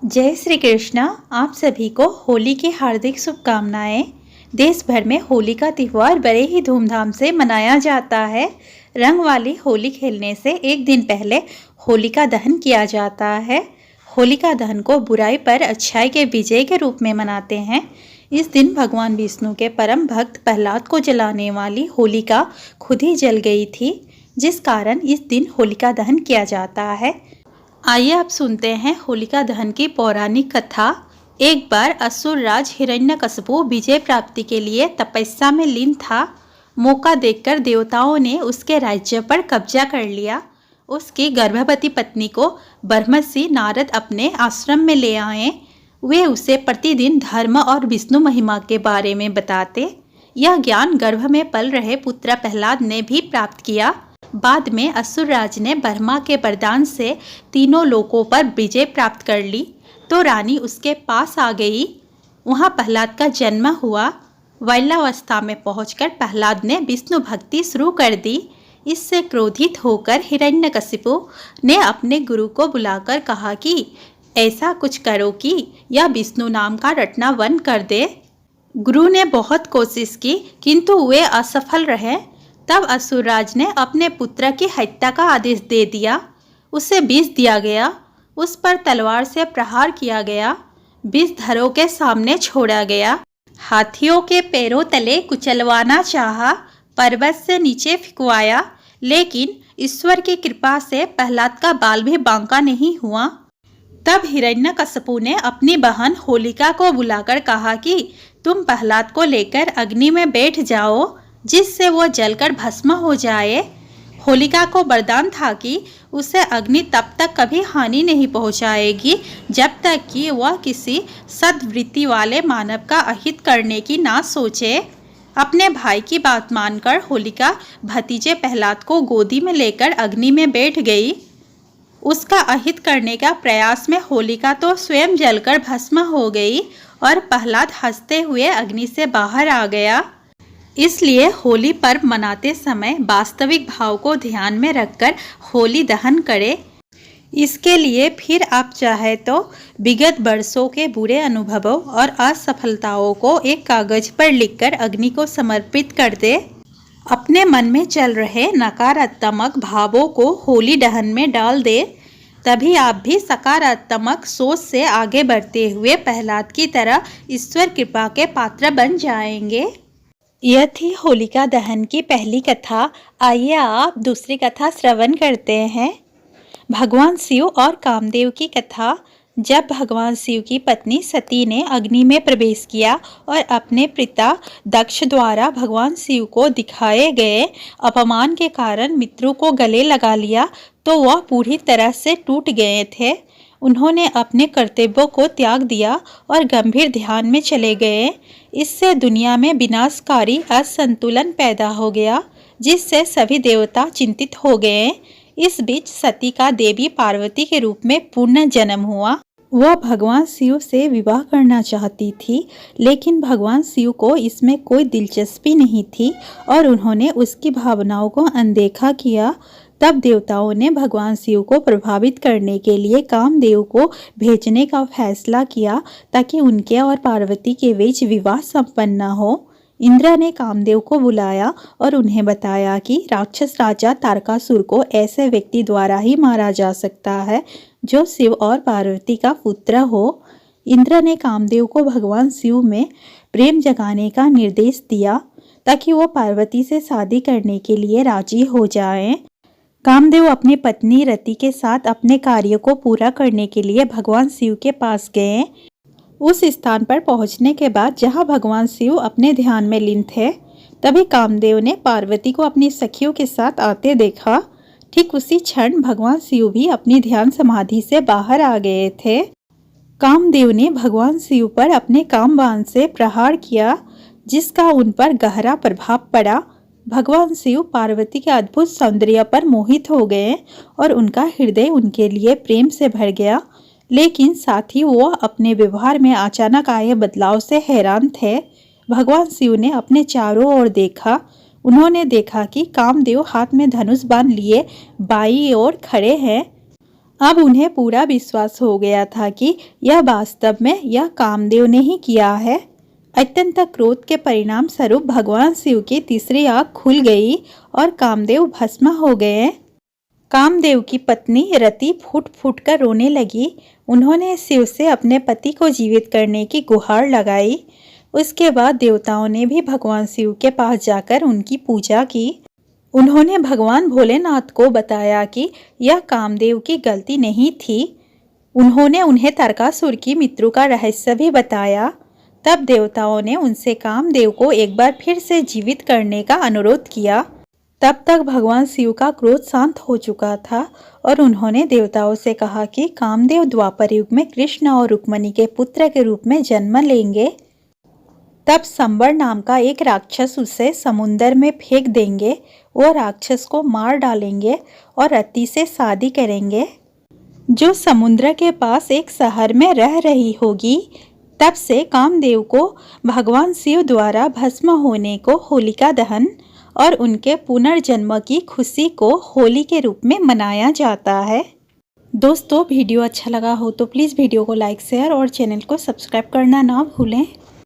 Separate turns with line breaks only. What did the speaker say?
जय श्री कृष्ण। आप सभी को होली की हार्दिक शुभकामनाएं। देश भर में होली का त्यौहार बड़े ही धूमधाम से मनाया जाता है। रंग वाली होली खेलने से एक दिन पहले होलिका दहन किया जाता है। होलिका दहन को बुराई पर अच्छाई के विजय के रूप में मनाते हैं। इस दिन भगवान विष्णु के परम भक्त प्रहलाद को जलाने वाली होलिका खुद ही जल गई थी, जिस कारण इस दिन होलिका दहन किया जाता है। आइए आप सुनते हैं होलिका दहन की पौराणिक कथा। एक बार असुर राज हिरण्यकशिपु विजय प्राप्ति के लिए तपस्या में लीन था। मौका देखकर देवताओं ने उसके राज्य पर कब्जा कर लिया। उसकी गर्भवती पत्नी को ब्रह्मर्षि नारद अपने आश्रम में ले आए। वे उसे प्रतिदिन धर्म और विष्णु महिमा के बारे में बताते। यह ज्ञान गर्भ में पल रहे पुत्र प्रहलाद ने भी प्राप्त किया। बाद में असुरराज ने ब्रह्मा के वरदान से तीनों लोकों पर विजय प्राप्त कर ली तो रानी उसके पास आ गई। वहाँ प्रहलाद का जन्म हुआ। बाल्यावस्था में पहुंचकर प्रहलाद ने विष्णु भक्ति शुरू कर दी। इससे क्रोधित होकर हिरण्यकशिपु ने अपने गुरु को बुलाकर कहा कि ऐसा कुछ करो कि यह विष्णु नाम का रटना बंद कर दे। गुरु ने बहुत कोशिश की किंतु वे असफल रहे। तब असुरराज ने अपने पुत्र की हत्या का आदेश दे दिया। उसे विष दिया गया। उस पर तलवार से प्रहार किया गया। विषधरों के सामने छोड़ा गया। हाथियों के पैरों तले कुचलवाना चाहा, पर्वत से नीचे फेंकवाया, लेकिन ईश्वर की कृपा से प्रहलाद का बाल भी बांका नहीं हुआ। तब हिरण्यकशिपु ने अपनी बहन होलिका को बुलाकर कहा कि तुम प्रहलाद को लेकर अग्नि में बैठ जाओ, जिससे वो जलकर भस्म हो जाए। होलिका को वरदान था कि उसे अग्नि तब तक कभी हानि नहीं पहुंचाएगी जब तक कि वह किसी सद्वृत्ति वाले मानव का अहित करने की ना सोचे। अपने भाई की बात मानकर होलिका भतीजे प्रहलाद को गोदी में लेकर अग्नि में बैठ गई। उसका अहित करने का प्रयास में होलिका तो स्वयं जलकर भस्म हो गई और प्रहलाद हंसते हुए अग्नि से बाहर आ गया। इसलिए होली पर्व मनाते समय वास्तविक भाव को ध्यान में रखकर होली दहन करें। इसके लिए फिर आप चाहे तो विगत वर्षों के बुरे अनुभवों और असफलताओं को एक कागज पर लिखकर अग्नि को समर्पित कर दे। अपने मन में चल रहे नकारात्मक भावों को होली दहन में डाल दे। तभी आप भी सकारात्मक सोच से आगे बढ़ते हुए प्रहलाद की तरह ईश्वर कृपा के पात्र बन जाएंगे। यह थी होलिका दहन की पहली कथा। आइए आप दूसरी कथा श्रवण करते हैं। भगवान शिव और कामदेव की कथा। जब भगवान शिव की पत्नी सती ने अग्नि में प्रवेश किया और अपने पिता दक्ष द्वारा भगवान शिव को दिखाए गए अपमान के कारण मृत्यु को गले लगा लिया तो वह पूरी तरह से टूट गए थे। उन्होंने अपने कर्तव्यों को त्याग दिया और गंभीर ध्यान में चले गए। इससे दुनिया में विनाशकारी असंतुलन पैदा हो गया, जिससे सभी देवता चिंतित हो गए। इस बीच सती का देवी पार्वती के रूप में पुनः जन्म हुआ। वह भगवान शिव से विवाह करना चाहती थी, लेकिन भगवान शिव को इसमें कोई दिलचस्पी नहीं थी और उन्होंने उसकी भावनाओं को अनदेखा किया। तब देवताओं ने भगवान शिव को प्रभावित करने के लिए कामदेव को भेजने का फैसला किया ताकि उनके और पार्वती के बीच विवाह संपन्न हो। इंद्र ने कामदेव को बुलाया और उन्हें बताया कि राक्षस राजा तारकासुर को ऐसे व्यक्ति द्वारा ही मारा जा सकता है जो शिव और पार्वती का पुत्र हो। इंद्र ने कामदेव को भगवान शिव में प्रेम जगाने का निर्देश दिया ताकि वो पार्वती से शादी करने के लिए राजी हो जाएं। कामदेव अपनी पत्नी रति के साथ अपने कार्य को पूरा करने के लिए भगवान शिव के पास गए। उस स्थान पर पहुंचने के बाद जहां भगवान शिव अपने ध्यान में लीन थे, तभी कामदेव ने पार्वती को अपनी सखियों के साथ आते देखा। ठीक उसी क्षण भगवान शिव भी अपनी ध्यान समाधि से बाहर आ गए थे। कामदेव ने भगवान शिव पर अपने कामबाण से प्रहार किया, जिसका उन पर गहरा प्रभाव पड़ा। भगवान शिव पार्वती के अद्भुत सौंदर्य पर मोहित हो गए और उनका हृदय उनके लिए प्रेम से भर गया, लेकिन साथ ही वो अपने व्यवहार में अचानक आए बदलाव से हैरान थे। भगवान शिव ने अपने चारों ओर देखा। उन्होंने देखा कि कामदेव हाथ में धनुष बाण लिए बाईं ओर खड़े हैं। अब उन्हें पूरा विश्वास हो गया था कि यह वास्तव में यह कामदेव ने ही किया है। अत्यंत क्रोध के परिणाम स्वरूप भगवान शिव की तीसरी आँख खुल गई और कामदेव भस्म हो गए। कामदेव की पत्नी रति फूट फूट कर रोने लगी। उन्होंने शिव से अपने पति को जीवित करने की गुहार लगाई। उसके बाद देवताओं ने भी भगवान शिव के पास जाकर उनकी पूजा की। उन्होंने भगवान भोलेनाथ को बताया कि यह कामदेव की गलती नहीं थी। उन्होंने उन्हें तारकासुर की मृत्यु का रहस्य भी बताया। तब देवताओं ने उनसे कामदेव को एक बार फिर से जीवित करने का अनुरोध किया। तब तक भगवान शिव का क्रोध शांत हो चुका था और उन्होंने देवताओं से कहा कि कामदेव द्वापर युग में कृष्ण और रुक्मिणी के पुत्र के रूप में जन्म लेंगे। तब संबर नाम का एक राक्षस उसे समुद्र में फेंक देंगे। वो राक्षस को मार डालेंगे और रति से शादी करेंगे, जो समुद्र के पास एक शहर में रह रही होगी। तब से कामदेव को भगवान शिव द्वारा भस्म होने को होलिका दहन और उनके पुनर्जन्म की खुशी को होली के रूप में मनाया जाता है। दोस्तों, वीडियो अच्छा लगा हो तो प्लीज़ वीडियो को लाइक शेयर और चैनल को सब्सक्राइब करना ना भूलें।